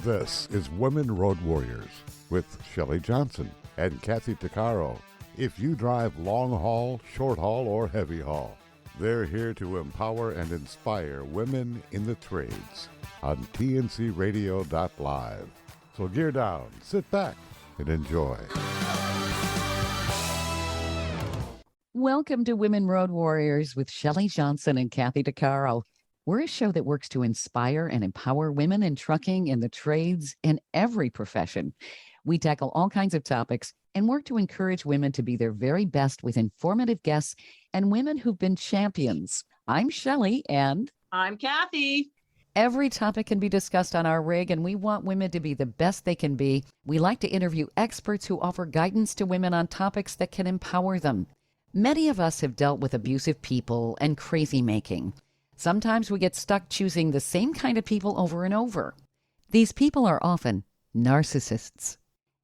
This is Women Road Warriors with Shelley Johnson and Kathy Tuccaro. If you drive long haul, short haul, or heavy haul, they're here to empower and inspire women in the trades on tncradio.live. So gear down, sit back, and enjoy. Welcome to Women Road Warriors with Shelley Johnson and Kathy Tuccaro. We're a show that works to inspire and empower women in trucking, in the trades, in every profession. We tackle all kinds of topics and work to encourage women to be their very best with informative guests and women who've been champions. I'm Shelley and I'm Kathy. Every topic can be discussed on our rig, and we want women to be the best they can be. We like to interview experts who offer guidance to women on topics that can empower them. Many of us have dealt with abusive people and crazy making. Sometimes we get stuck choosing the same kind of people over and over. These people are often narcissists.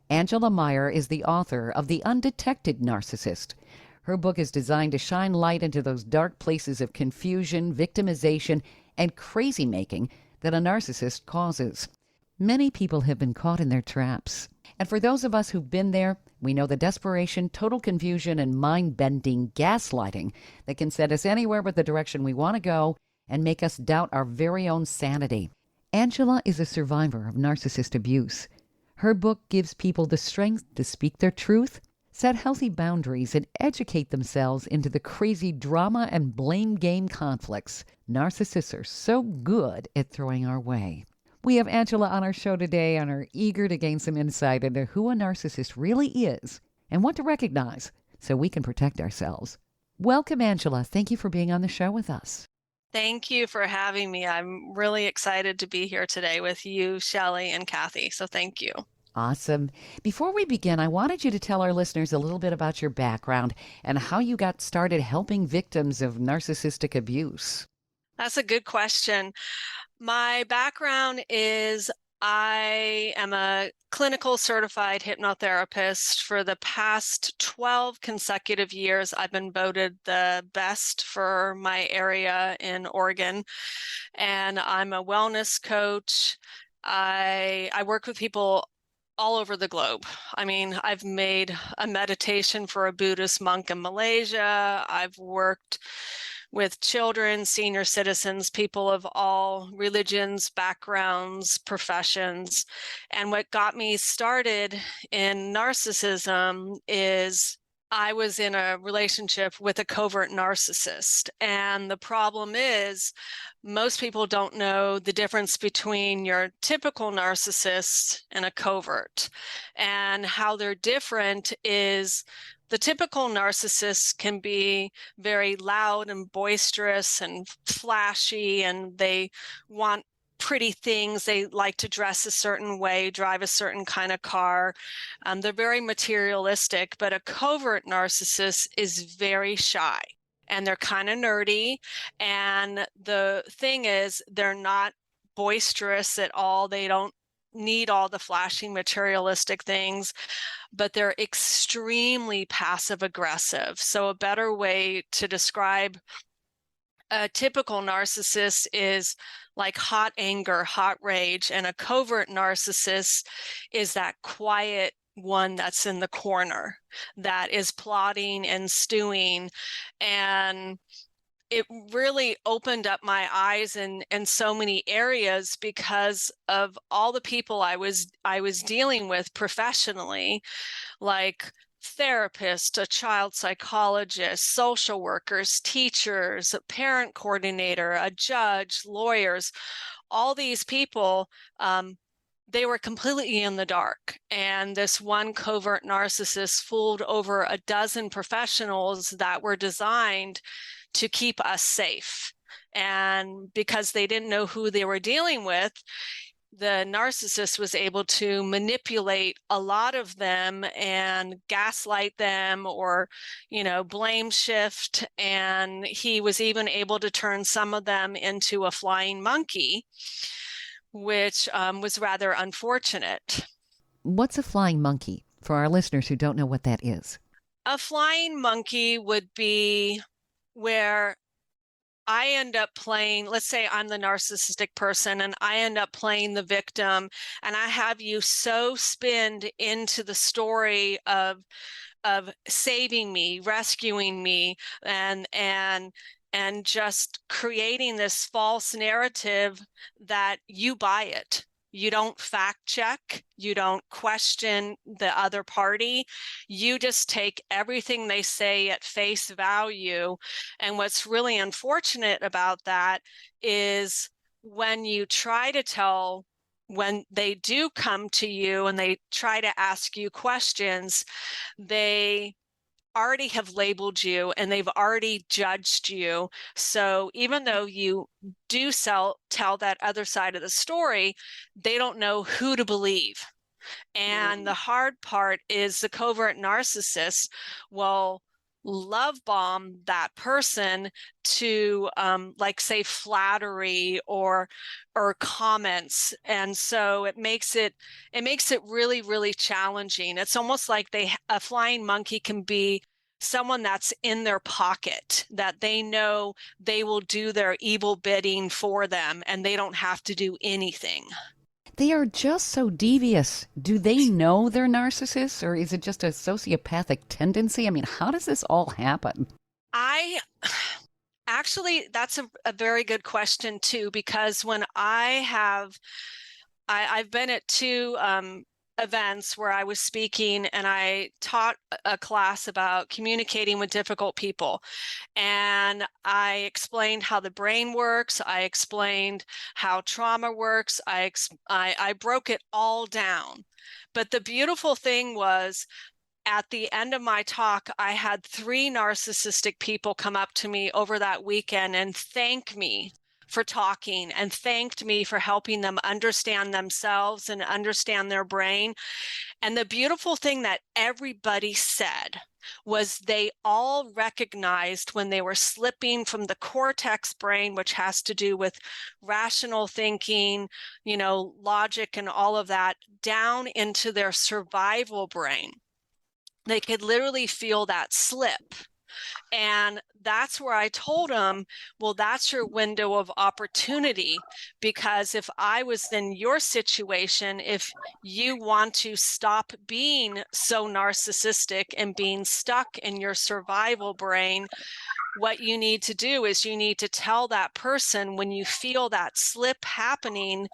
Angela Meyer is the author of The Undetected Narcissist. Her book is designed to shine light into those dark places of confusion, victimization, and crazy making that a narcissist causes. Many people have been caught in their traps. And for those of us who've been there, we know the desperation, total confusion, and mind-bending gaslighting that can set us anywhere but the direction we want to go and make us doubt our very own sanity. Angela is a survivor of narcissist abuse. Her book gives people the strength to speak their truth, set healthy boundaries, and educate themselves into the crazy drama and blame game conflicts narcissists are so good at throwing our way. We have Angela on our show today and are eager to gain some insight into who a narcissist really is and what to recognize so we can protect ourselves. Welcome, Angela. Thank you for being on the show with us. Thank you for having me. I'm really excited to be here today with you, Shelley, and Kathy. So thank you. Awesome. Before we begin, I wanted you to tell our listeners a little bit about your background and how you got started helping victims of narcissistic abuse. That's a good question. My background is I am a clinical certified hypnotherapist. For the past 12 consecutive years, I've been voted the best for my area in Oregon. And I'm a wellness coach. I work with people all over the globe. I mean, I've made a meditation for a Buddhist monk in Malaysia. I've worked with children, senior citizens, people of all religions, backgrounds, professions. And what got me started in narcissism is I was in a relationship with a covert narcissist. And the problem is most people don't know the difference between your typical narcissist and a covert. And how they're different is the typical narcissist can be very loud and boisterous and flashy, and they want pretty things. They like to dress a certain way, drive a certain kind of car. They're very materialistic, but a covert narcissist is very shy and they're kind of nerdy. And the thing is, they're not boisterous at all. They don't need all the flashing materialistic things, but they're extremely passive aggressive. So a better way to describe a typical narcissist is like hot anger, hot rage, and a covert narcissist is that quiet one that's in the corner that is plotting and stewing. And it really opened up my eyes in so many areas because of all the people I was dealing with professionally, like therapists, a child psychologist, social workers, teachers, a parent coordinator, a judge, lawyers. All these people, they were completely in the dark. And this one covert narcissist fooled over a dozen professionals that were designed to keep us safe. And because they didn't know who they were dealing with, the narcissist was able to manipulate a lot of them and gaslight them or, blame shift. And he was even able to turn some of them into a flying monkey, which was rather unfortunate. What's a flying monkey for our listeners who don't know what that is? A flying monkey would be where I end up playing, let's say I'm the narcissistic person and I end up playing the victim, and I have you so spinned into the story of saving me, rescuing me, and just creating this false narrative that you buy it. You don't fact check, you don't question the other party. You just take everything they say at face value. And what's really unfortunate about that is when you try to tell, when they do come to you and they try to ask you questions, they already have labeled you and they've already judged you. So even though you do tell that other side of the story, they don't know who to believe. And the hard part is the covert narcissist will love bomb that person to like say flattery or comments, and so it makes it really, really challenging. It's almost like a flying monkey can be someone that's in their pocket, that they know they will do their evil bidding for them and they don't have to do anything. They are just so devious. Do they know they're narcissists, or is it just a sociopathic tendency? I mean, how does this all happen? I actually, that's a very good question too, because when I've been at two events where I was speaking and I taught a class about communicating with difficult people. And I explained how the brain works. I explained how trauma works. I broke it all down. But the beautiful thing was, at the end of my talk, I had 3 narcissistic people come up to me over that weekend and thank me for talking and thanked me for helping them understand themselves and understand their brain. And the beautiful thing that everybody said was they all recognized when they were slipping from the cortex brain, which has to do with rational thinking, logic and all of that, down into their survival brain. They could literally feel that slip. And that's where I told them, well, that's your window of opportunity, because if I was in your situation, if you want to stop being so narcissistic and being stuck in your survival brain, what you need to do is you need to tell that person when you feel that slip happening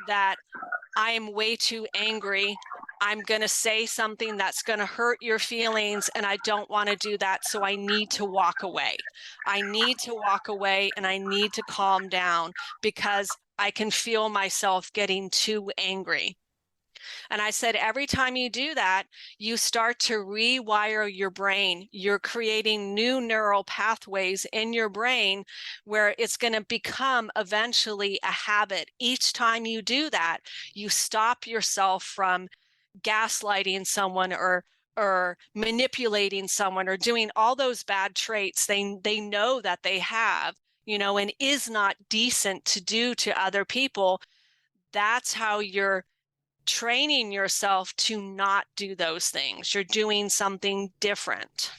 that I am way too angry. I'm going to say something that's going to hurt your feelings, and I don't want to do that. So I need to walk away. I need to walk away and I need to calm down because I can feel myself getting too angry. And I said, every time you do that, you start to rewire your brain. You're creating new neural pathways in your brain where it's going to become eventually a habit. Each time you do that, you stop yourself from gaslighting someone or manipulating someone or doing all those bad traits they know that they have, and is not decent to do to other people. That's how you're training yourself to not do those things. You're doing something different.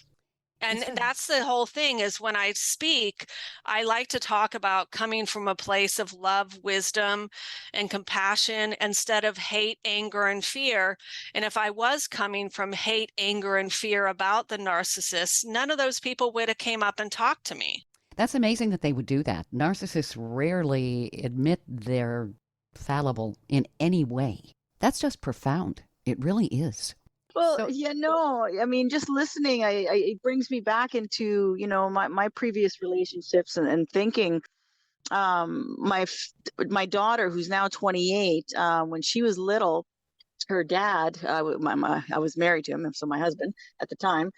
And that's the whole thing, is when I speak, I like to talk about coming from a place of love, wisdom, and compassion instead of hate, anger, and fear. And if I was coming from hate, anger, and fear about the narcissist, none of those people would have came up and talked to me. That's amazing that they would do that. Narcissists rarely admit they're fallible in any way. That's just profound. It really is. Well, I mean, just listening, it brings me back into, my previous relationships and thinking, my daughter, who's now 28, when she was little, her dad, I was married to him, so my husband at the time,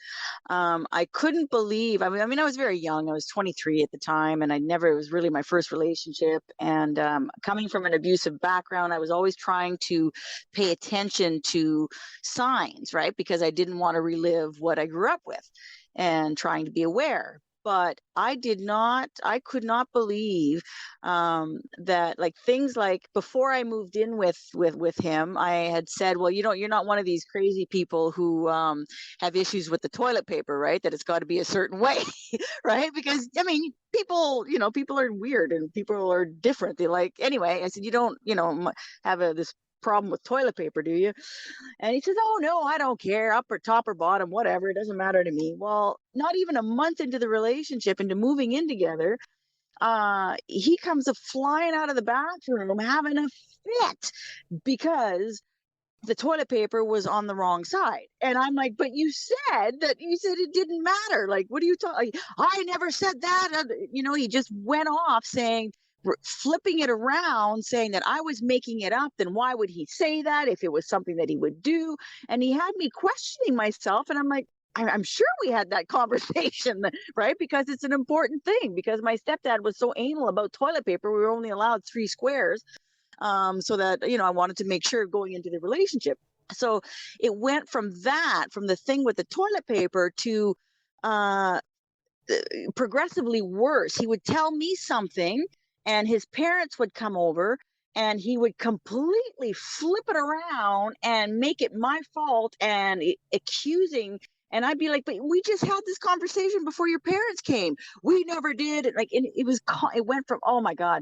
I couldn't believe, I mean, I was very young. I was 23 at the time, and it was really my first relationship. And coming from an abusive background, I was always trying to pay attention to signs, right? Because I didn't want to relive what I grew up with and trying to be aware. But I could not believe that, like, things like, before I moved in with him, I had said, well, you're not one of these crazy people who have issues with the toilet paper, right? That it's got to be a certain way, right? Because I mean, people are weird and people are different. They like, anyway, I said, you don't, have this problem with toilet paper, do you? And he says, oh, no, I don't care, up or top or bottom, whatever. It doesn't matter to me. Well, not even a month into the relationship, into moving in together, he comes flying out of the bathroom having a fit because the toilet paper was on the wrong side. And I'm like, but you said it didn't matter. Like, what are you talking? I never said that. He just went off saying, flipping it around, saying that I was making it up. Then why would he say that if it was something that he would do? And he had me questioning myself. And I'm like, I'm sure we had that conversation, right? Because it's an important thing. Because my stepdad was so anal about toilet paper, we were only allowed 3 squares. So that, I wanted to make sure going into the relationship. So it went from the thing with the toilet paper to progressively worse. He would tell me something and his parents would come over and he would completely flip it around and make it my fault and accusing. And I'd be like, but we just had this conversation before your parents came. We never did. Like, and it went from, oh my God.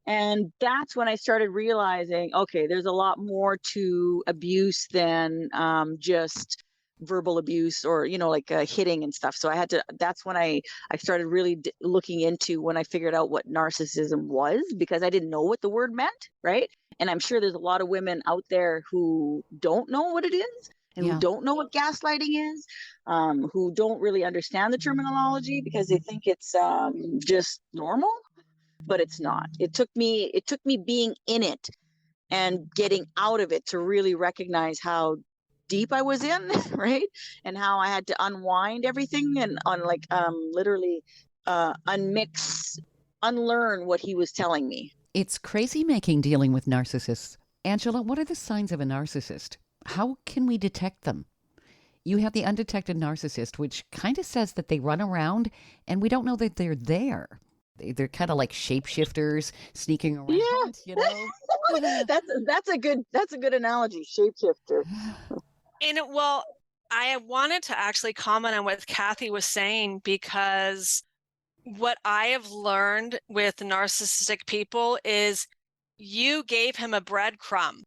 And that's when I started realizing, okay, there's a lot more to abuse than just verbal abuse or, like hitting and stuff. So that's when I started really looking into, when I figured out what narcissism was, because I didn't know what the word meant, right? And I'm sure there's a lot of women out there who don't know what it is and who don't know what gaslighting is, who don't really understand the terminology because they think it's just normal. But it's not. It took me being in it and getting out of it to really recognize how deep I was in, right? And how I had to unwind everything and literally unlearn what he was telling me. It's crazy making dealing with narcissists. Angela, what are the signs of a narcissist? How can we detect them? You have the undetected narcissist, which kind of says that they run around and we don't know that they're there. They're kind of like shapeshifters sneaking around, That's a good analogy, shapeshifter. Well, I wanted to actually comment on what Kathy was saying, because what I have learned with narcissistic people is you gave him a breadcrumb.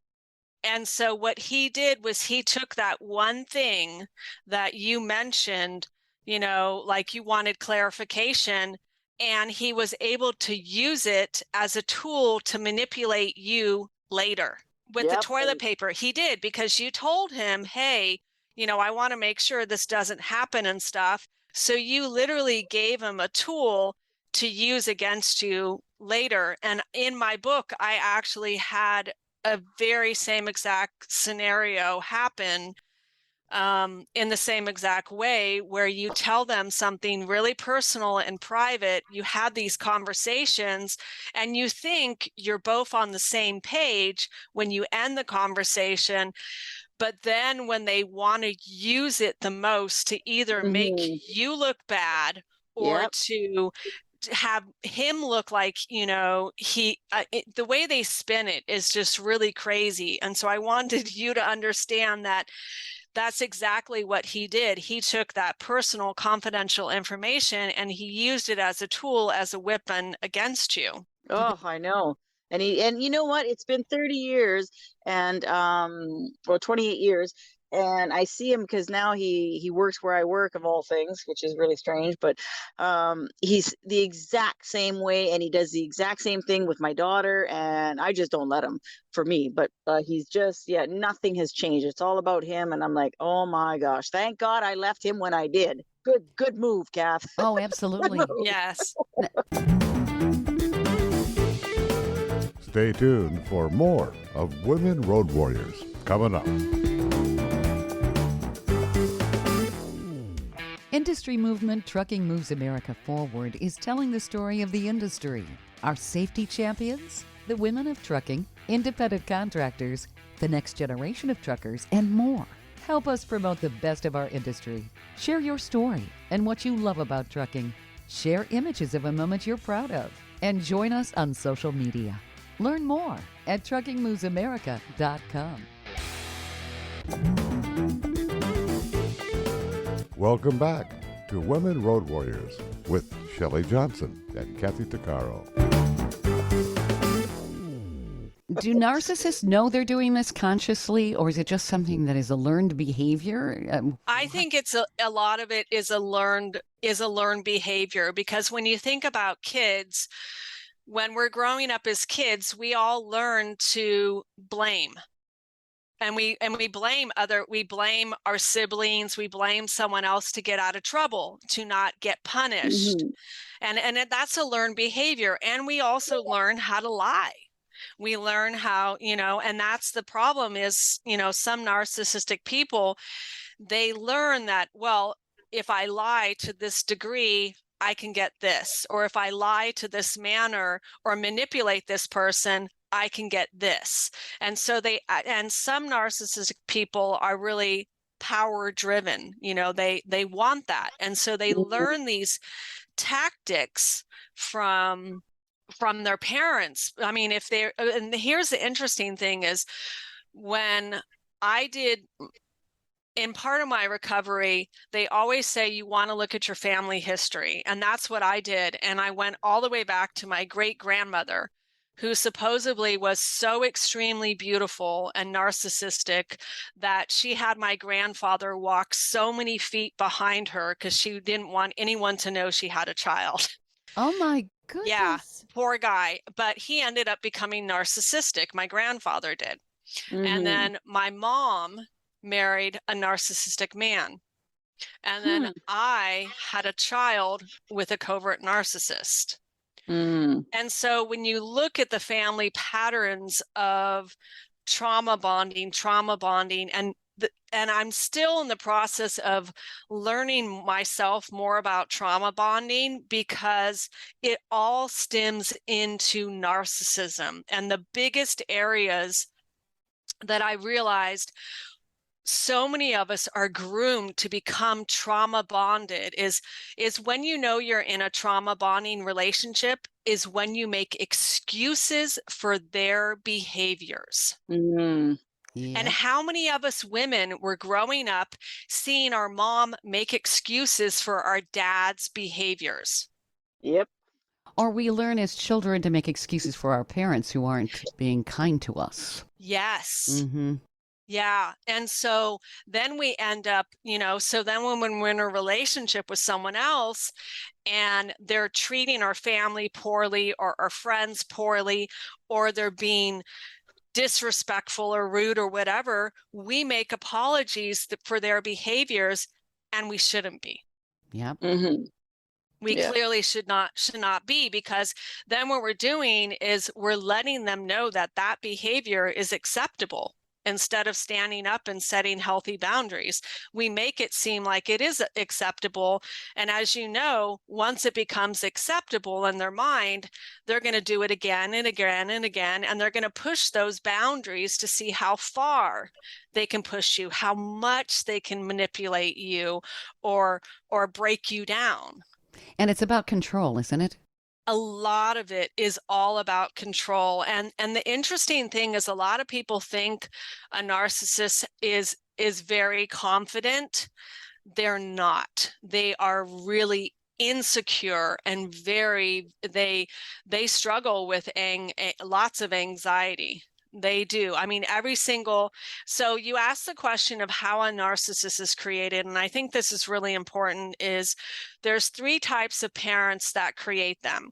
And so what he did was he took that one thing that you mentioned, like you wanted clarification, and he was able to use it as a tool to manipulate you later. With the toilet paper, he did, because you told him, hey, I want to make sure this doesn't happen and stuff. So you literally gave him a tool to use against you later. And in my book, I actually had a very same exact scenario happen in the same exact way, where you tell them something really personal and private. You had these conversations and you think you're both on the same page when you end the conversation. But then when they want to use it the most to either make you look bad or to have him look like, the way they spin it is just really crazy. And so I wanted you to understand that that's exactly what he did. He took that personal, confidential information and he used it as a tool, as a weapon against you. Oh, I know. And you know what? It's been 30 years and 28 years. And I see him because now he works where I work, of all things, which is really strange. But he's the exact same way, and he does the exact same thing with my daughter. And I just don't let him, for me. But he's just, nothing has changed. It's all about him. And I'm like, oh my gosh, thank God I left him when I did. Good move, Kath. Oh, absolutely. Yes. Stay tuned for more of Women Road Warriors coming up. Industry movement Trucking Moves America Forward is telling the story of the industry. Our safety champions, the women of trucking, independent contractors, the next generation of truckers, and more. Help us promote the best of our industry. Share your story and what you love about trucking. Share images of a moment you're proud of. And join us on social media. Learn more at truckingmovesamerica.com. Welcome back to Women Road Warriors with Shelley Johnson and Kathy Tuccaro. Do narcissists know they're doing this consciously, or is it just something that is a learned behavior? I think it's a lot of it is a learned behavior, because when you think about kids, when we're growing up as kids, we all learn to blame. And we blame our siblings, we blame someone else to get out of trouble, to not get punished. Mm-hmm. And that's a learned behavior. And we also learn how to lie. We learn how, and that's the problem is, some narcissistic people, they learn that, well, if I lie to this degree, I can get this. Or if I lie to this manner or manipulate this person, I can get this. And so and some narcissistic people are really power driven, they want that. And so they learn these tactics from their parents. I mean, and here's the interesting thing is, when I did, in part of my recovery, they always say you want to look at your family history. And that's what I did. And I went all the way back to my great grandmother, who supposedly was so extremely beautiful and narcissistic that she had my grandfather walk so many feet behind her because she didn't want anyone to know she had a child. Oh my goodness. Yeah, poor guy. But he ended up becoming narcissistic. My grandfather did. Mm-hmm. And then my mom married a narcissistic man. And then I had a child with a covert narcissist. Mm. And so when you look at the family patterns of trauma bonding, and I'm still in the process of learning myself more about trauma bonding, because it all stems into narcissism. And the biggest areas that I realized so many of us are groomed to become trauma bonded is when you're in a trauma bonding relationship is when you make excuses for their behaviors. Mm. Yep. And how many of us women were growing up seeing our mom make excuses for our dad's behaviors? Yep. Or we learn as children to make excuses for our parents who aren't being kind to us. Yes. Mm-hmm. Yeah. And so then we end up, so then when we're in a relationship with someone else and they're treating our family poorly or our friends poorly, or they're being disrespectful or rude or whatever, we make apologies for their behaviors, and we shouldn't be. Yep. Mm-hmm. We clearly should not be, because then what we're doing is we're letting them know that behavior is acceptable. Instead of standing up and setting healthy boundaries, we make it seem like it is acceptable. And as you know, once it becomes acceptable in their mind, they're going to do it again and again and again. And they're going to push those boundaries to see how far they can push you, how much they can manipulate you or break you down. And it's about control, isn't it? A lot of it is all about control. And the interesting thing is, a lot of people think a narcissist is very confident. They're not. They are really insecure and they struggle with lots of anxiety. They do. I mean, so you asked the question of how a narcissist is created. And I think this is really important, is there's 3 types of parents that create them.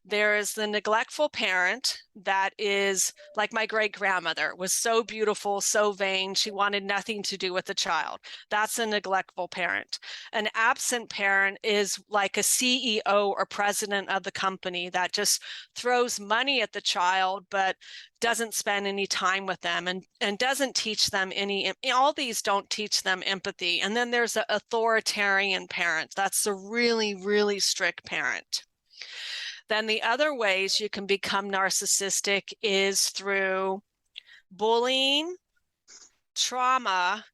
There is the neglectful parent that is like my great grandmother, was so beautiful, so vain. She wanted nothing to do with the child. That's a neglectful parent. An absent parent is like a CEO or president of the company that just throws money at the child, but doesn't spend any time with them and doesn't teach them all these don't teach them empathy. And then there's an authoritarian parent. That's the really, really strict parent. Then the other ways you can become narcissistic is through bullying, trauma.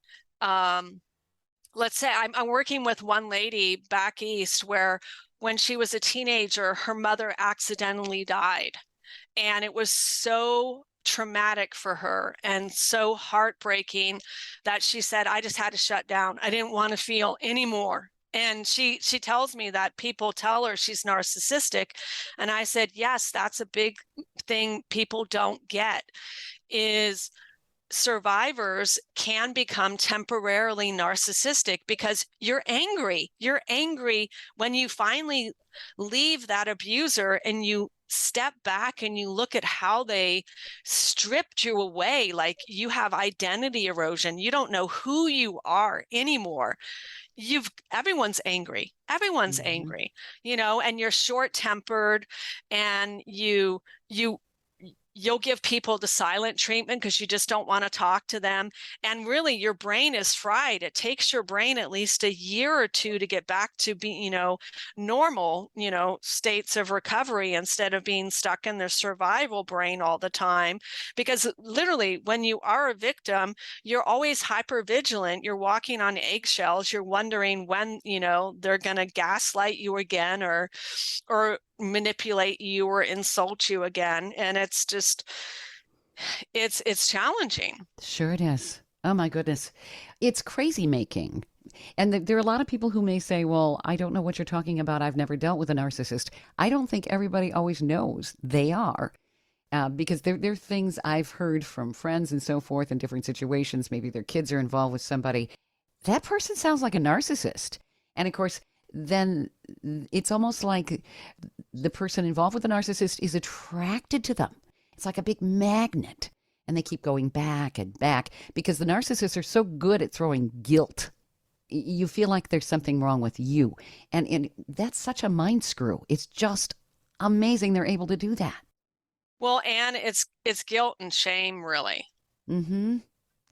Let's say I'm working with one lady back east where when she was a teenager, her mother accidentally died. And it was so traumatic for her and so heartbreaking that she said, I just had to shut down. I didn't want to feel anymore. And she tells me that people tell her she's narcissistic. And I said, yes, that's a big thing people don't get, is survivors can become temporarily narcissistic because you're angry. You're angry when you finally leave that abuser and you step back and you look at how they stripped you away. Like, you have identity erosion. You don't know who you are anymore. Everyone's angry. Everyone's angry, and you're short-tempered, and you'll give people the silent treatment because you just don't want to talk to them. And really, your brain is fried. It takes your brain at least a year or two to get back to be, normal, states of recovery, instead of being stuck in their survival brain all the time. Because literally, when you are a victim, you're always hyper vigilant. You're walking on eggshells. You're wondering when, they're going to gaslight you again, or manipulate you or insult you again. And it's just, it's challenging. Sure it is. Oh my goodness. It's crazy making. And there are a lot of people who may say, well, I don't know what you're talking about. I've never dealt with a narcissist. I don't think everybody always knows they are. Because there are things I've heard from friends and so forth in different situations. Maybe their kids are involved with somebody. That person sounds like a narcissist. And of course, then it's almost like the person involved with the narcissist is attracted to them. It's like a big magnet. And they keep going back and back because the narcissists are so good at throwing guilt. You feel like there's something wrong with you. And that's such a mind screw. It's just amazing they're able to do that. Well, and it's guilt and shame, really. Mm-hmm.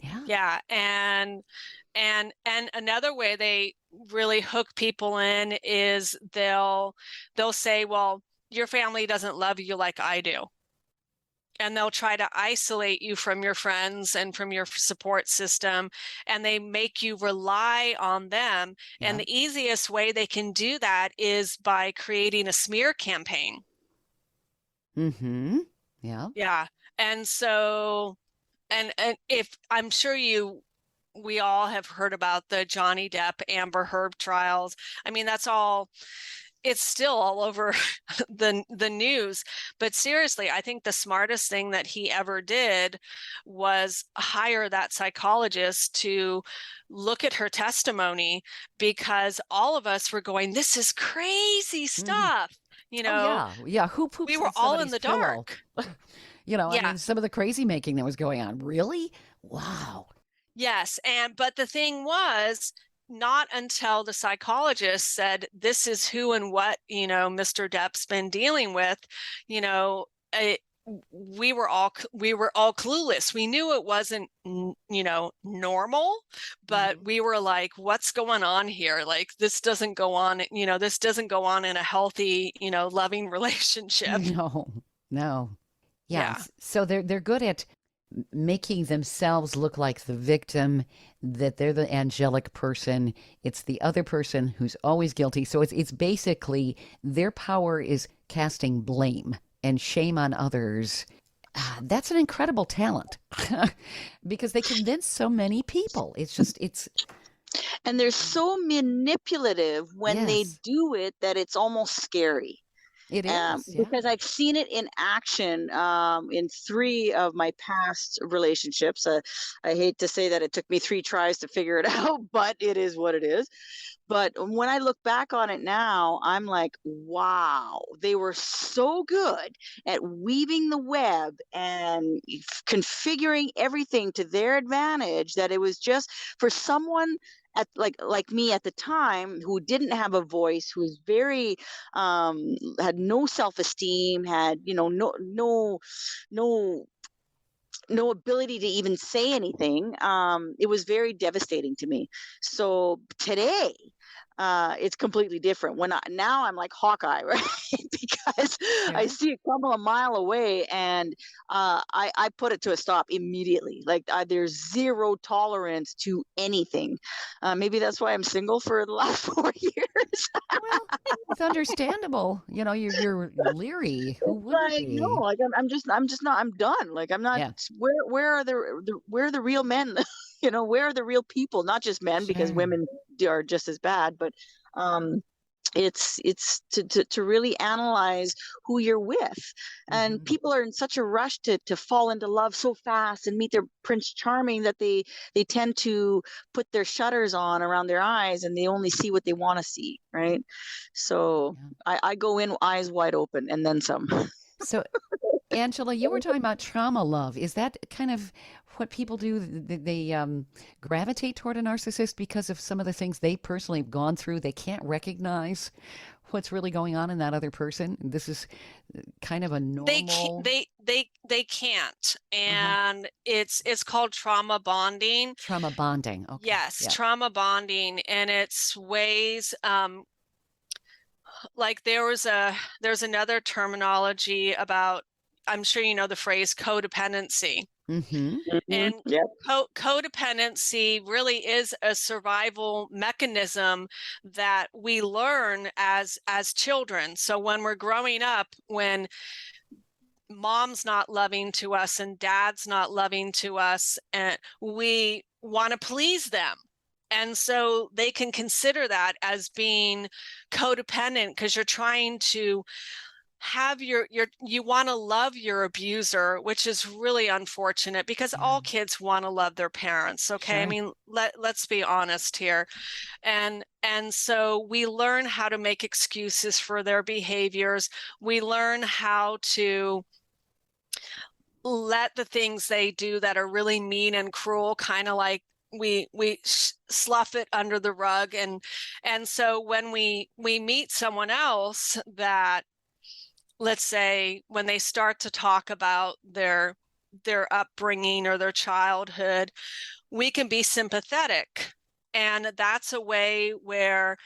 Yeah. Yeah. And another way they really hook people in is they'll say, well, your family doesn't love you like I do. And they'll try to isolate you from your friends and from your support system, and they make you rely on them. Yeah. And the easiest way they can do that is by creating a smear campaign. Mm-hmm. Yeah. Yeah. And so, and if I'm sure we all have heard about the Johnny Depp Amber Heard trials. I mean, it's still all over the news. But seriously, I think the smartest thing that he ever did was hire that psychologist to look at her testimony, because all of us were going, this is crazy stuff. Yeah. Who poops? We were in all in the pillow? dark. I Yeah. mean, some of the crazy making that was going on. Really? Wow. Yes. But the thing was, not until the psychologist said, this is who and what, Mr. Depp's been dealing with, we were all clueless. We knew it wasn't, normal, but we were like, what's going on here? Like, this doesn't go on, this doesn't go on in a healthy, loving relationship. No. Yeah. So they're good at making themselves look like the victim, that they're the angelic person. It's the other person who's always guilty. So it's basically their power is casting blame and shame on others. That's an incredible talent because they convince so many people. And they're so manipulative when they Yes. do it that it's almost scary. It is. Because I've seen it in action in 3 of my past relationships. I hate to say that it took me 3 tries to figure it out, but it is what it is. But when I look back on it now, I'm like, wow, they were so good at weaving the web and configuring everything to their advantage that it was just for someone like me at the time, who didn't have a voice, who was very had no self-esteem, had no ability to even say anything. It was very devastating to me. So today, it's completely different. Now I'm like Hawkeye, right? Because I Yeah. see it come a mile away, and I put it to a stop immediately. Like there's zero tolerance to anything. Maybe that's why I'm single for the last 4 years. Well, it's understandable. You're leery. Who wouldn't Like no, be? like I'm just not. I'm done. Like I'm not. Yeah, Where are where are the real men? Where are the real people? Not just men, because sure. women are just as bad, but um it's to really analyze who you're with. And Hmm. people are in such a rush to fall into love so fast and meet their prince charming, that they tend to put their shutters on around their eyes, and they only see what they want to see, right? So Yeah. I go in eyes wide open and then some. So, Angela, you were talking about trauma love. Is that kind of what people do? They gravitate toward a narcissist because of some of the things they personally have gone through. They can't recognize what's really going on in that other person. This is kind of a They can't, normal they can't, uh and it's called trauma bonding. trauma bonding. Okay. Yes, Yeah. trauma bonding, and it's ways, like there's another terminology about, I'm sure you know the phrase codependency. Mm-hmm. And Yep. codependency really is a survival mechanism that we learn as children. So when we're growing up, when mom's not loving to us and dad's not loving to us, and we want to please them. And so they can consider that as being codependent, because you're trying to have you want to love your abuser, which is really unfortunate, because Yeah. all kids want to love their parents. Okay. I Sure. mean, let's be honest here. And so we learn how to make excuses for their behaviors. We learn how to let the things they do that are really mean and cruel, kind of like we slough it under the rug. And so when we meet someone else that, let's say, when they start to talk about their upbringing or their childhood, we can be sympathetic. And that's a way where,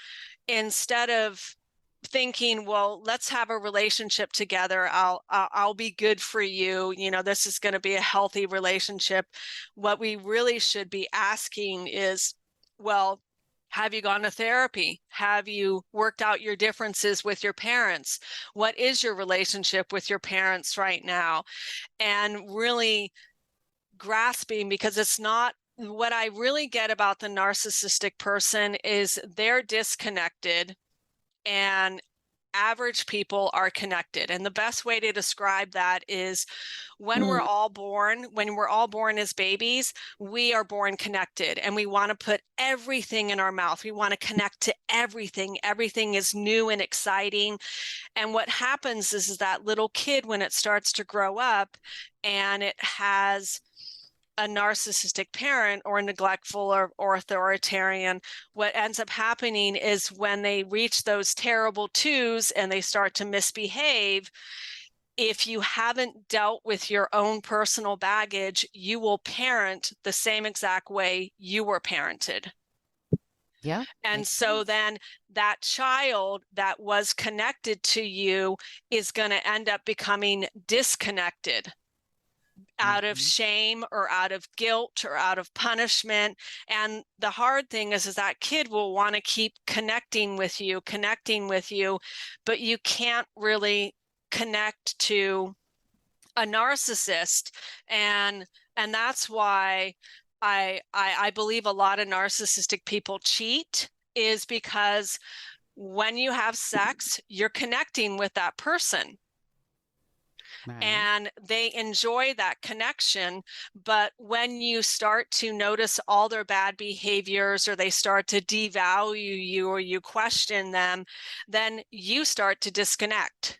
instead of thinking, well, let's have a relationship together, I'll be good for you, this is going to be a healthy relationship, what we really should be asking is, well, have you gone to therapy? Have you worked out your differences with your parents? What is your relationship with your parents right now? And really grasping, because it's not, what I really get about the narcissistic person is they're disconnected, and average people are connected. And the best way to describe that is, when we're all born as babies, we are born connected, and we want to put everything in our mouth. We want to connect to everything. Everything is new and exciting. And what happens is that little kid, when it starts to grow up and it has a narcissistic parent, or neglectful, or authoritarian, what ends up happening is, when they reach those terrible twos and they start to misbehave, if you haven't dealt with your own personal baggage, you will parent the same exact way you were parented. Yeah. And Makes so sense. then that child that was connected to you is going to end up becoming disconnected, out of Mhm. shame or out of guilt or out of punishment. And the hard thing is that kid will want to keep connecting with you, but you can't really connect to a narcissist. And that's why I believe a lot of narcissistic people cheat, is because when you have sex, you're connecting with that person, Right. and they enjoy that connection. But when you start to notice all their bad behaviors, or they start to devalue you, or you question them, then you start to disconnect.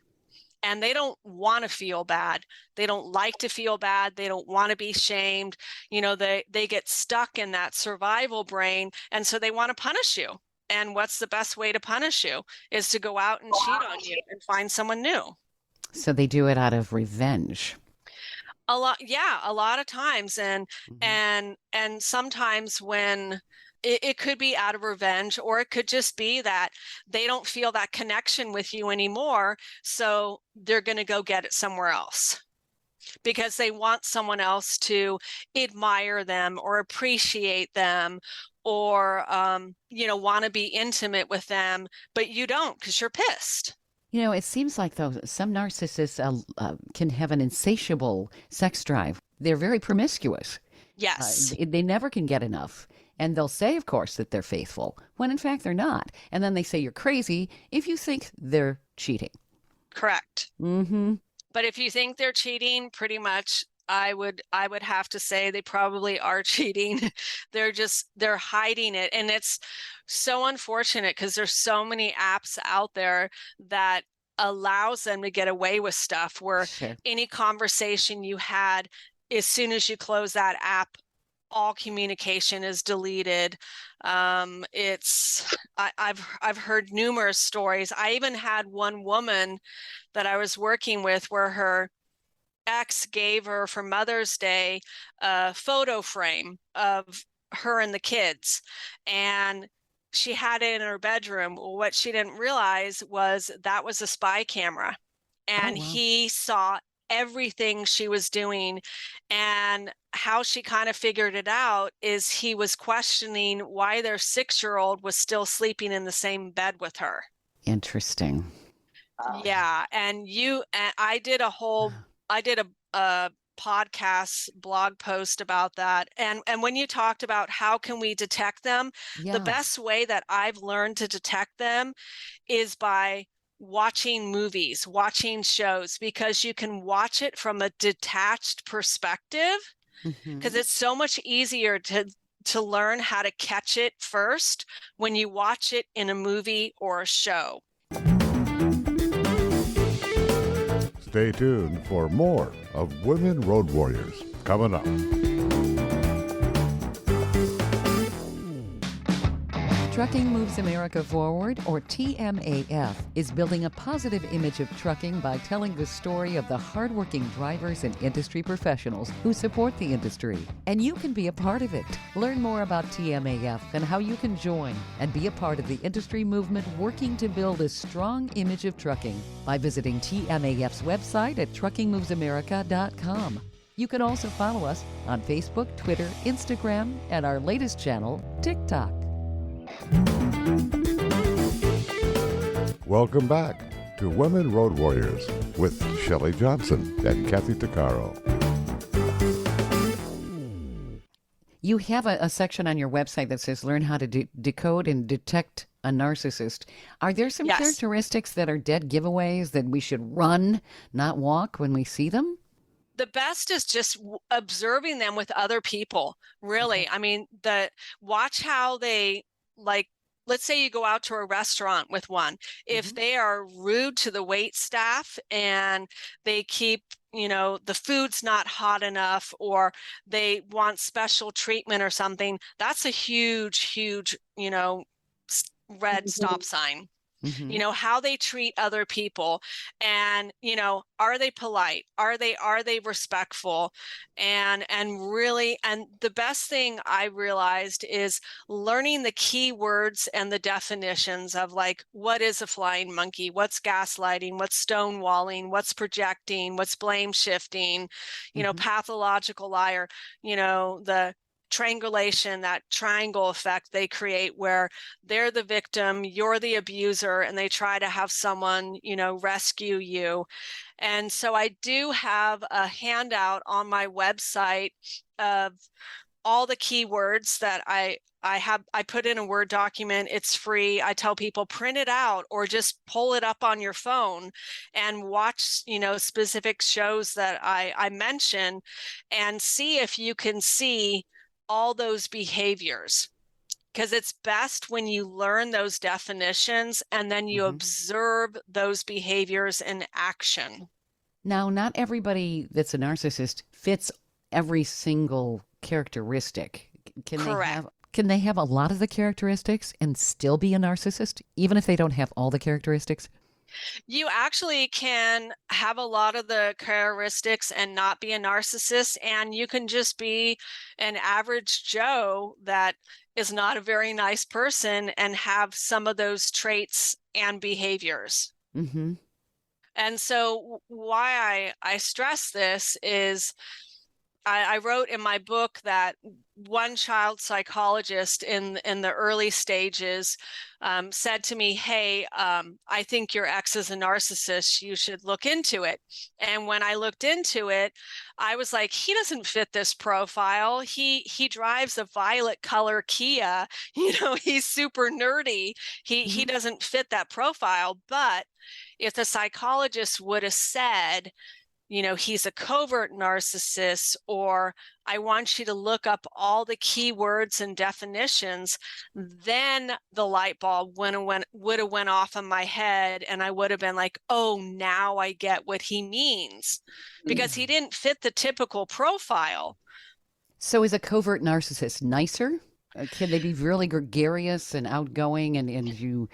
And they don't want to feel bad. They don't like to feel bad. They don't want to be shamed. They get stuck in that survival brain. And so they want to punish you. And what's the best way to punish you? Is to go out and cheat on you and find someone new. So they do it out of revenge. A lot, yeah, a lot of times. And Mhm. and sometimes when it could be out of revenge, or it could just be that they don't feel that connection with you anymore. So they're going to go get it somewhere else because they want someone else to admire them or appreciate them or, want to be intimate with them, but you don't because you're pissed. It seems like, though, some narcissists can have an insatiable sex drive. They're very promiscuous. Yes. They never can get enough. And they'll say, of course, that they're faithful, when in fact they're not. And then they say you're crazy if you think they're cheating. Correct. Mm-hmm. But if you think they're cheating, pretty much I would have to say they probably are cheating. They're hiding it. And it's so unfortunate because there's so many apps out there that allows them to get away with stuff where Sure. any conversation you had, as soon as you close that app, all communication is deleted. I've heard numerous stories. I even had one woman that I was working with where her ex gave her for Mother's Day a photo frame of her and the kids, and she had it in her bedroom. What she didn't realize was that was a spy camera, and Oh, wow. he saw everything she was doing. And how she kind of figured it out is he was questioning why their 6-year-old was still sleeping in the same bed with her. Interesting. Yeah. And I did a podcast blog post about that. And when you talked about how can we detect them, Yeah. the best way that I've learned to detect them is by watching movies, watching shows, because you can watch it from a detached perspective, because it's so much easier to learn how to catch it first when you watch it in a movie or a show. Stay tuned for more of Women Road Warriors coming up. Trucking Moves America Forward, or TMAF, is building a positive image of trucking by telling the story of the hardworking drivers and industry professionals who support the industry. And you can be a part of it. Learn more about TMAF and how you can join and be a part of the industry movement working to build a strong image of trucking by visiting TMAF's website at truckingmovesamerica.com. You can also follow us on Facebook, Twitter, Instagram, and our latest channel, TikTok. Welcome back to Women Road Warriors with Shelley Johnson and Kathy Tuccaro. You have a section on your website that says learn how to decode and detect a narcissist. Are there some Yes. characteristics that are dead giveaways that we should run, not walk when we see them? The best is just observing them with other people. Really. I mean, watch how they, like, let's say you go out to a restaurant with one. If they are rude to the wait staff and they keep, the food's not hot enough, or they want special treatment or something, that's a huge, red stop sign. How they treat other people, and are they polite, are they respectful, and really, and the best thing I realized is learning the key words and the definitions of, like, what is a flying monkey, what's gaslighting, what's stonewalling, what's projecting, what's blame shifting, pathological liar, the triangulation, that triangle effect they create where they're the victim, you're the abuser, and they try to have someone, rescue you. And so I do have a handout on my website of all the keywords that I put in a Word document. It's free. I tell people print it out or just pull it up on your phone and watch, specific shows that I mention, and see if you can see all those behaviors, because it's best when you learn those definitions and then you observe those behaviors in action. Now, not everybody that's a narcissist fits every single characteristic. Correct. Can they have a lot of the characteristics and still be a narcissist, even if they don't have all the characteristics? You actually can have a lot of the characteristics and not be a narcissist, and you can just be an average Joe that is not a very nice person and have some of those traits and behaviors. Mm-hmm. And so why I stress this is I wrote in my book that one child psychologist in the early stages said to me, "Hey, I think your ex is a narcissist. You should look into it." And when I looked into it, I was like, "He doesn't fit this profile. He drives a violet color Kia. He's super nerdy. He doesn't fit that profile." But if the psychologist would have said, he's a covert narcissist, or I want you to look up all the keywords and definitions, then the light bulb would have went off in my head, and I would have been like, oh, now I get what he means, because he didn't fit the typical profile. So is a covert narcissist nicer? Can they be really gregarious and outgoing, and you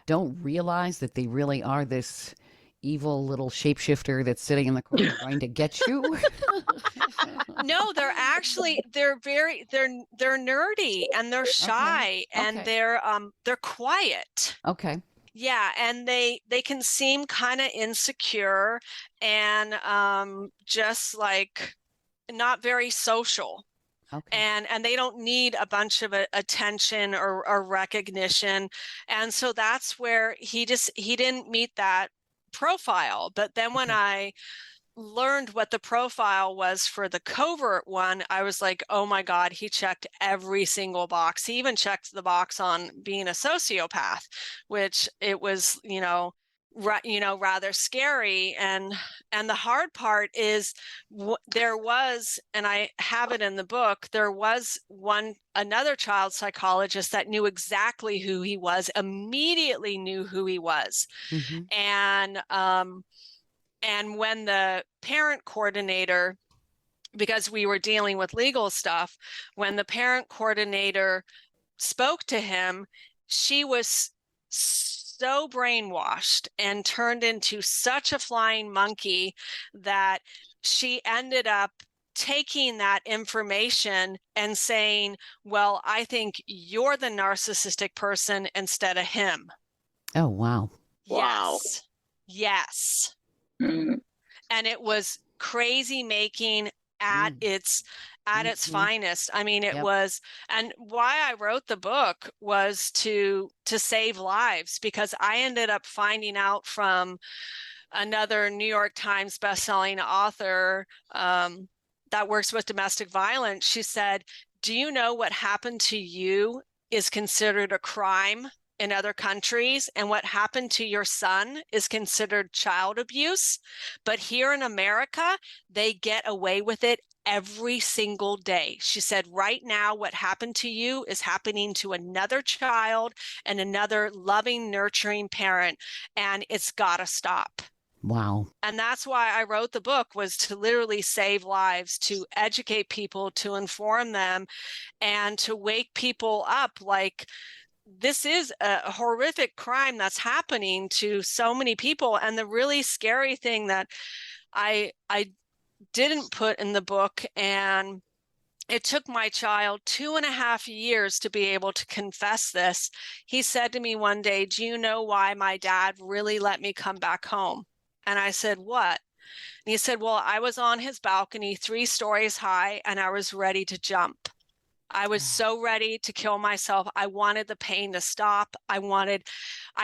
don't realize that they really are this evil little shapeshifter that's sitting in the corner trying to get you? No, they're nerdy, and they're shy, and they're quiet. Okay. Yeah, and they can seem kind of insecure and just like not very social. Okay. And they don't need a bunch of attention or recognition. And so that's where he didn't meet that profile. But then when I learned what the profile was for the covert one, I was like, oh my God, he checked every single box. He even checked the box on being a sociopath, which it was, rather scary. And the hard part is there was, and I have it in the book, there was another child psychologist that knew exactly who he was, immediately knew who he was. And when the parent coordinator, because we were dealing with legal stuff, when the parent coordinator spoke to him, she was so brainwashed and turned into such a flying monkey that she ended up taking that information and saying, well, I think you're the narcissistic person instead of him. Oh, wow. Wow. Yes. And it was crazy making at its finest. I mean, it was, and why I wrote the book was to save lives, because I ended up finding out from another New York Times bestselling author that works with domestic violence. She said, do you know what happened to you is considered a crime in other countries, and what happened to your son is considered child abuse? But here in America, they get away with it every single day. She said, right now, what happened to you is happening to another child and another loving, nurturing parent, and it's got to stop. Wow. And that's why I wrote the book, was to literally save lives, to educate people, to inform them, and to wake people up. Like, this is a horrific crime that's happening to so many people. And the really scary thing that I didn't put in the book, and it took my child 2.5 years to be able to confess this. He said to me one day, do you know why my dad really let me come back home? And I said, what? And he said, well, I was on his balcony 3 stories high, and I was ready to jump. I was so ready to kill myself. I wanted the pain to stop. I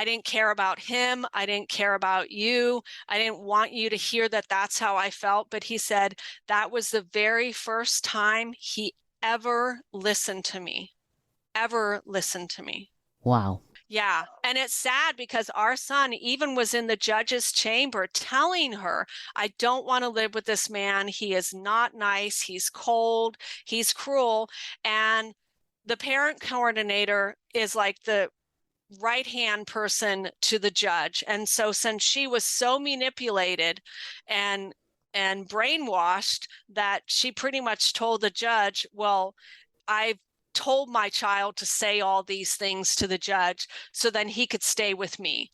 didn't care about him. I didn't care about you. I didn't want you to hear that that's how I felt. But he said that was the very first time he ever listened to me. Wow. Yeah. And it's sad, because our son even was in the judge's chamber telling her, I don't want to live with this man. He is not nice. He's cold. He's cruel. And the parent coordinator is like the right-hand person to the judge. And so since she was so manipulated and brainwashed, that she pretty much told the judge, well, I've told my child to say all these things to the judge so then he could stay with me,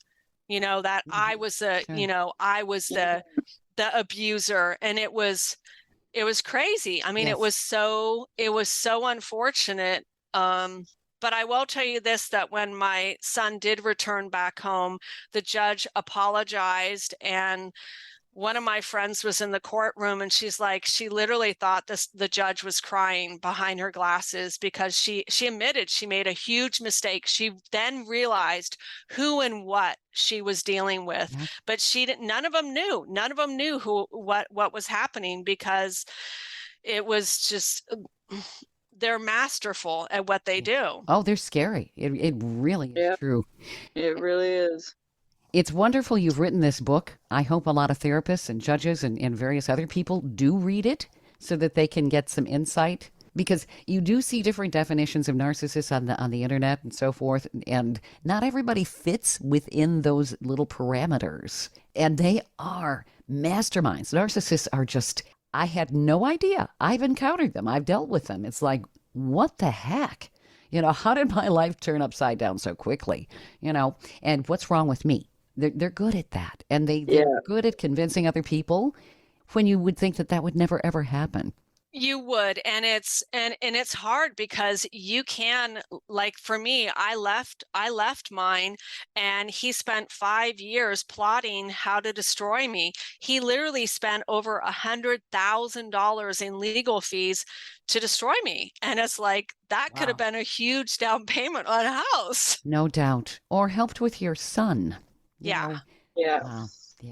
that I was the abuser. And it was crazy. I mean, it was so unfortunate. But I will tell you this, that when my son did return back home, the judge apologized, and one of my friends was in the courtroom, and she's like, she literally thought the judge was crying behind her glasses, because she admitted she made a huge mistake. She then realized who and what she was dealing with, but none of them knew what was happening, because it was just, they're masterful at what they do. Oh, they're scary. It really is true. It really is. It's wonderful you've written this book. I hope a lot of therapists and judges and various other people do read it so that they can get some insight, because you do see different definitions of narcissists on the internet and so forth, and not everybody fits within those little parameters. And they are masterminds. Narcissists are just, I had no idea. I've encountered them. I've dealt with them. It's like, what the heck? How did my life turn upside down so quickly? And what's wrong with me? They're good at that. And they're good at convincing other people when you would think that would never, ever happen. You would. And it's hard, because you can, like for me, I left mine, and he spent 5 years plotting how to destroy me. He literally spent over $100,000 in legal fees to destroy me. And it's like, that could have been a huge down payment on a house. No doubt. Or helped with your son. Yeah.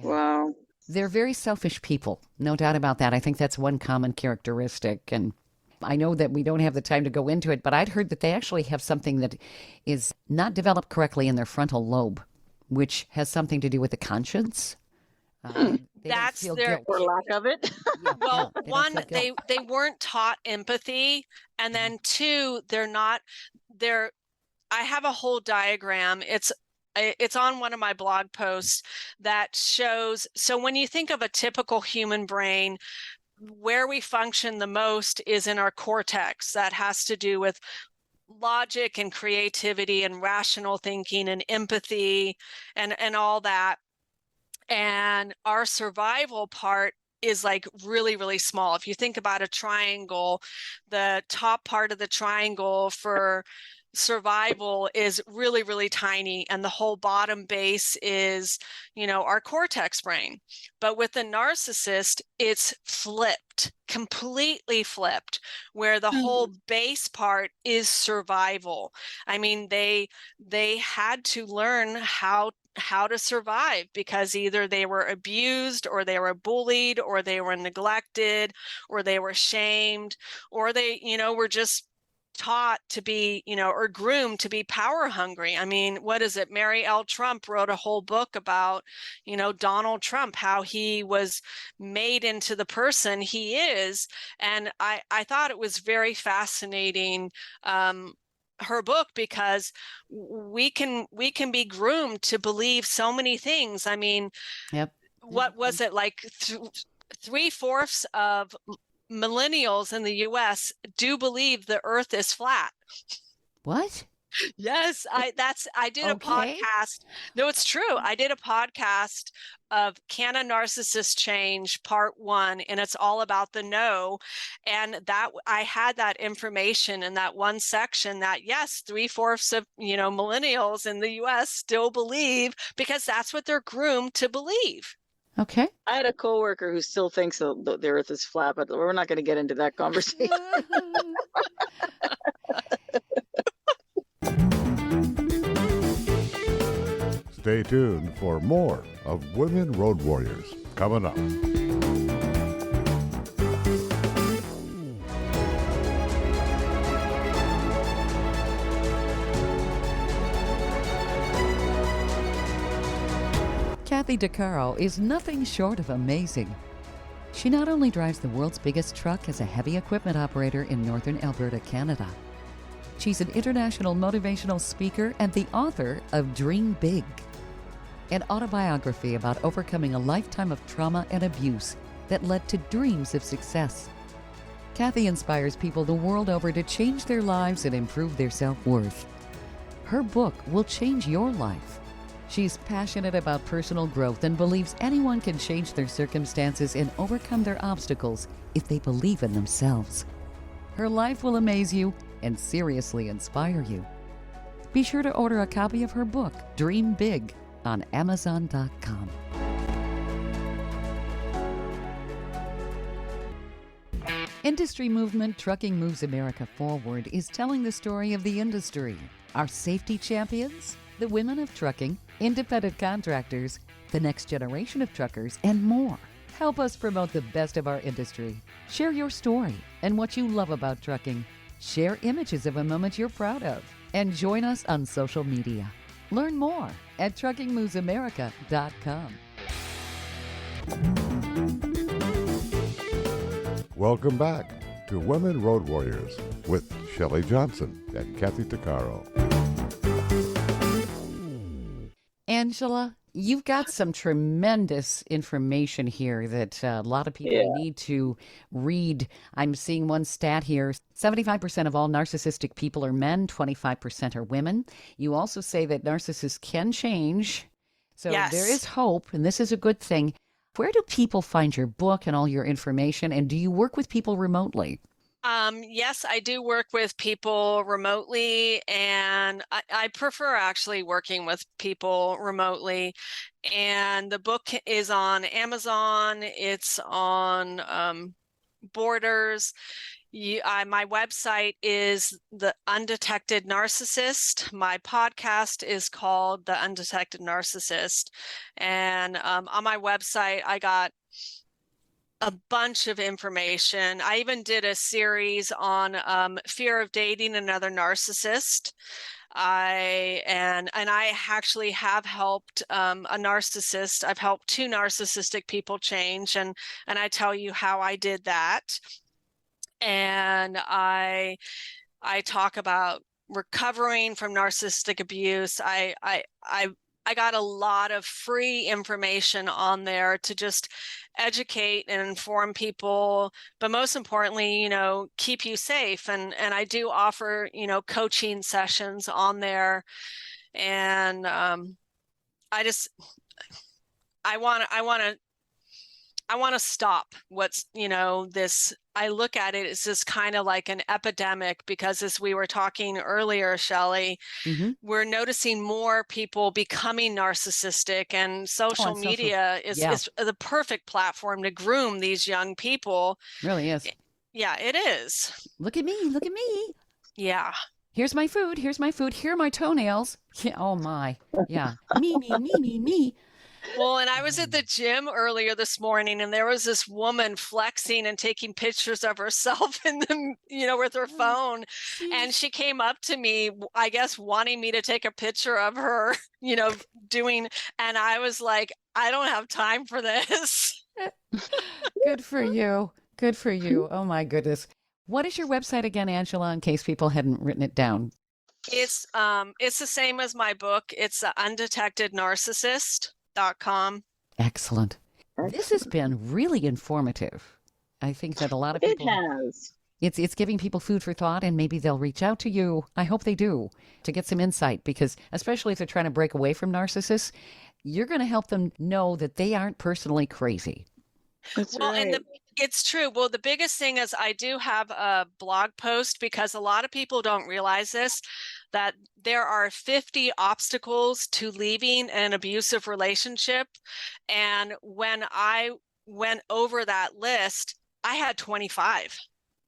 Wow. They're very selfish people, no doubt about that. I think that's one common characteristic. And I know that we don't have the time to go into it, but I'd heard that they actually have something that is not developed correctly in their frontal lobe, which has something to do with the conscience. That's their, or lack of it. Well, one, they weren't taught empathy, and then two, I have a whole diagram. It's on one of my blog posts that shows, so when you think of a typical human brain, where we function the most is in our cortex. That has to do with logic and creativity and rational thinking and empathy and all that. And our survival part is like really, really small. If you think about a triangle, the top part of the triangle for survival is really, really tiny, and the whole bottom base is, our cortex brain. But with the narcissist, it's flipped, completely flipped, where the whole base part is survival. I mean, they had to learn how to survive, because either they were abused, or they were bullied, or they were neglected, or they were shamed, or they, were just taught to be, or groomed to be power hungry. I mean, what is it? Mary L. Trump wrote a whole book about, Donald Trump, how he was made into the person he is. And I thought it was very fascinating, her book, because we can be groomed to believe so many things. I mean, what was it, like 3/4 of millennials in the US do believe the earth is flat. What? Yes, I did a podcast. No, it's true. I did a podcast of Can a Narcissist Change Part 1, and it's all about the no. And that I had that information in that one section that yes, 3/4 of millennials in the US still believe, because that's what they're groomed to believe. Okay. I had a coworker who still thinks the earth is flat, but we're not going to get into that conversation. Stay tuned for more of Women Road Warriors coming up. Kathy DeCaro is nothing short of amazing. She not only drives the world's biggest truck as a heavy equipment operator in northern Alberta, Canada. She's an international motivational speaker and the author of Dream Big, an autobiography about overcoming a lifetime of trauma and abuse that led to dreams of success. Kathy inspires people the world over to change their lives and improve their self-worth. Her book will change your life. She's passionate about personal growth and believes anyone can change their circumstances and overcome their obstacles if they believe in themselves. Her life will amaze you and seriously inspire you. Be sure to order a copy of her book, Dream Big, on Amazon.com. Industry movement Trucking Moves America Forward is telling the story of the industry. Our safety champions, the women of trucking, independent contractors, the next generation of truckers, and more. Help us promote the best of our industry. Share your story and what you love about trucking. Share images of a moment you're proud of. And join us on social media. Learn more at truckingmovesamerica.com. Welcome back to Women Road Warriors with Shelley Johnson and Kathy Tuccaro. Angela, you've got some tremendous information here that a lot of people need to read. I'm seeing one stat here. 75% of all narcissistic people are men, 25% are women. You also say that narcissists can change. So there is hope, and this is a good thing. Where do people find your book and all your information, and do you work with people remotely? Yes, I do work with people remotely, and I prefer actually working with people remotely. And the book is on Amazon. It's on Borders. My website is The Undetected Narcissist. My podcast is called The Undetected Narcissist. And on my website, I got a bunch of information. I even did a series on fear of dating another narcissist. I actually have helped a narcissist. I've helped 2 narcissistic people change, and I tell you how I did that. And I talk about recovering from narcissistic abuse. I got a lot of free information on there to just educate and inform people, but most importantly, keep you safe. And I do offer, coaching sessions on there. And I want to stop what's, this. I look at it as just kind of like an epidemic, because as we were talking earlier, Shelley, we're noticing more people becoming narcissistic, and social media is the perfect platform to groom these young people. Really is. Yeah, it is. Look at me. Look at me. Yeah. Here's my food. Here's my food. Here are my toenails. Yeah, oh, my. Yeah. Me. Well, and I was at the gym earlier this morning, and there was this woman flexing and taking pictures of herself in the, with her phone. And she came up to me, I guess, wanting me to take a picture of her, doing, and I was like, I don't have time for this. Good for you. Good for you. Oh, my goodness. What is your website again, Angela, in case people hadn't written it down? It's the same as my book. It's The Undetected Narcissist.com. Excellent. This has been really informative. I think that a lot of people... It has. It's giving people food for thought, and maybe they'll reach out to you. I hope they do, to get some insight, because especially if they're trying to break away from narcissists, you're going to help them know that they aren't personally crazy. That's right. And it's true. Well, the biggest thing is I do have a blog post, because a lot of people don't realize this, that there are 50 obstacles to leaving an abusive relationship. And when I went over that list, I had 25.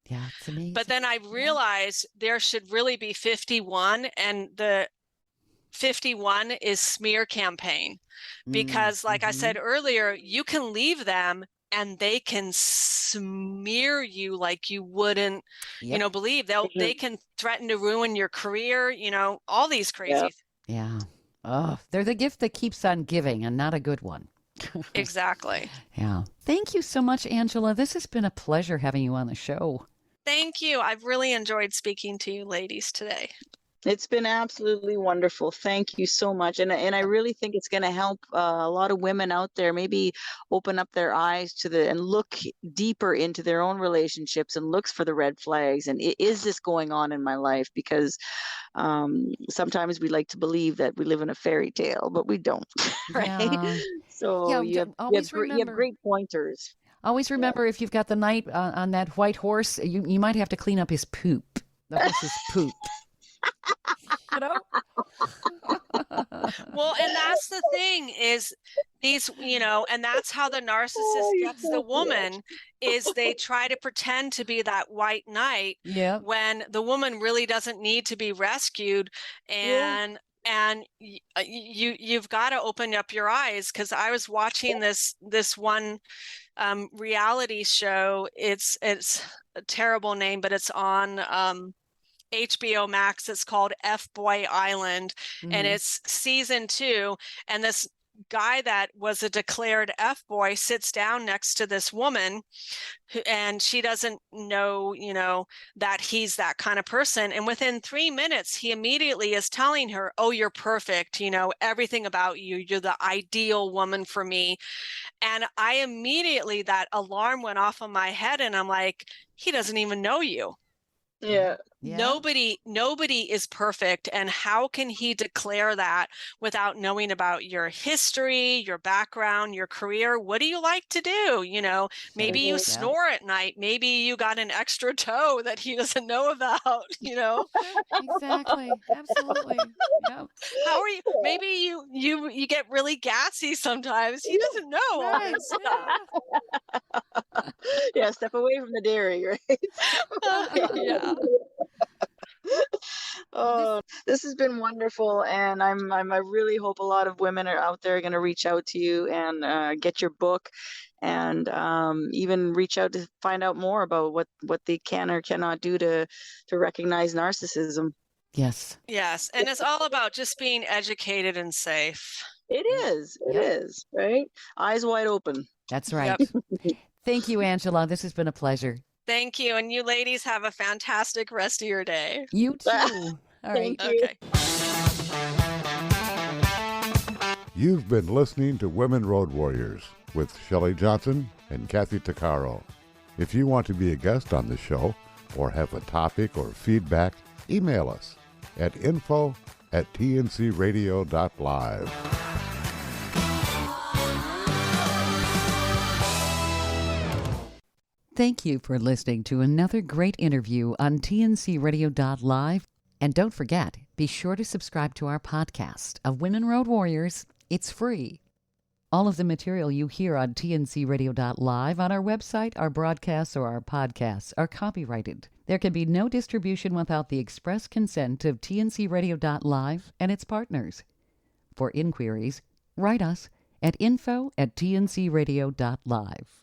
Yeah, it's amazing. But then I realized there should really be 51, and the 51 is smear campaign. Because like I said earlier, you can leave them and they can smear you like you wouldn't, believe. They can threaten to ruin your career, all these crazy things. Yeah. Oh, they're the gift that keeps on giving, and not a good one. Exactly. Yeah. Thank you so much, Angela. This has been a pleasure having you on the show. Thank you. I've really enjoyed speaking to you ladies today. It's been absolutely wonderful. Thank you so much. And I really think it's going to help a lot of women out there maybe open up their eyes to and look deeper into their own relationships and looks for the red flags. And is this going on in my life? Because sometimes we like to believe that we live in a fairy tale, but we don't. Right? Yeah. So you have great pointers. Always remember, if you've got the knight on that white horse, you might have to clean up his poop. The horse's poop. You know? Well, and that's the thing is these, and that's how the narcissist you're gets so the cute. woman is they try to pretend to be that white knight Yeah. when the woman really doesn't need to be rescued. Yeah. And you've got to open up your eyes, because I was watching this one reality show. It's a terrible name, but it's on HBO Max. It's called F-Boy Island, and Mhm. it's season 2. And this guy that was a declared F-boy sits down next to this woman, and she doesn't know, that he's that kind of person. And within 3 minutes, he immediately is telling her, "Oh, you're perfect. Everything about you. You're the ideal woman for me." And I immediately, that alarm went off in my head, and I'm like, he doesn't even know you. Yeah. Yeah. Nobody is perfect. And how can he declare that without knowing about your history, your background, your career? What do you like to do? Maybe you Mhm. Yeah. snore at night. Maybe you got an extra toe that he doesn't know about, Exactly. Absolutely. Yeah. How are you? Maybe you get really gassy sometimes. He doesn't know all Right. this stuff. Yeah. Yeah, step away from the dairy, right? Yeah. Well, Oh, this has been wonderful, and I really hope a lot of women are out there going to reach out to you and get your book, and even reach out to find out more about what they can or cannot do to recognize narcissism. yes. Yes. And it's all about just being educated and safe. It is, Yep. right? Eyes wide open. That's Yep. right. Thank you, Angela. This has been a pleasure. Thank you. And you ladies have a fantastic rest of your day. You too. All right. Thank you. Okay. You've been listening to Women Road Warriors with Shelley Johnson and Kathy Tuccaro. If you want to be a guest on the show or have a topic or feedback, email us at info@tncradio.live. Thank you for listening to another great interview on tncradio.live. And don't forget, be sure to subscribe to our podcast of Women Road Warriors. It's free. All of the material you hear on tncradio.live on our website, our broadcasts, or our podcasts are copyrighted. There can be no distribution without the express consent of tncradio.live and its partners. For inquiries, write us at info@tncradio.live.